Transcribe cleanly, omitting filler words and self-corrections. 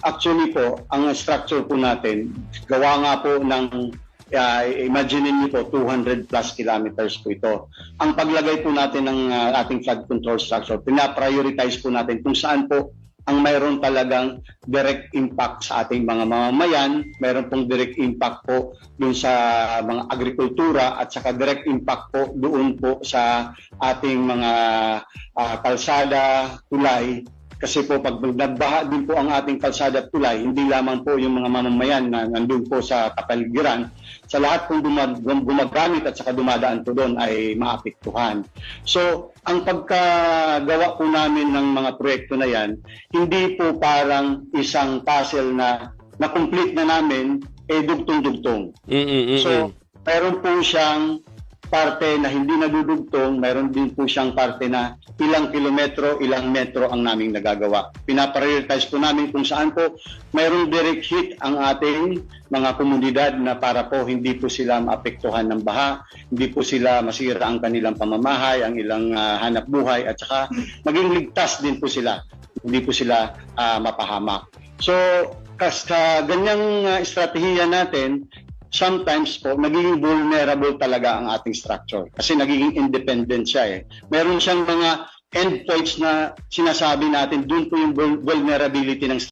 Actually po, ang structure po natin, gawa nga po ng, imagine niyo po, 200 plus kilometers po ito. Ang paglagay po natin ng ating flood control structure, pina-prioritize po natin kung saan po ang mayroon talagang direct impact sa ating mga mamamayan, mayroon pong direct impact po doon sa mga agrikultura at saka direct impact po doon po sa ating mga kalsada, tulay. Kasi po pag nagbaha din po ang ating kalsada at tulay, hindi lamang po yung mga mamamayan na nandun po sa kapaligiran, sa lahat pong gumagamit at saka dumadaan po doon ay maapektuhan. So, ang pagkagawa po namin ng mga proyekto na yan, hindi po parang isang puzzle na na-complete na namin, dugtong-dugtong. So, meron po siyang parte na hindi nadudugtong, mayroon din po siyang parte na ilang kilometro, ilang metro ang naming nagagawa. Pinaprioritize po namin kung saan po mayroong direct hit ang ating mga komunidad na para po hindi po sila maapektuhan ng baha, hindi po sila masira ang kanilang pamamahay, ang ilang hanap buhay, at saka maging ligtas din po sila, hindi po sila mapahamak. So, sa ganyang estratehiya natin, sometimes po, nagiging vulnerable talaga ang ating structure. Kasi nagiging independent siya eh. Meron siyang mga endpoints na sinasabi natin, doon po yung vulnerability ng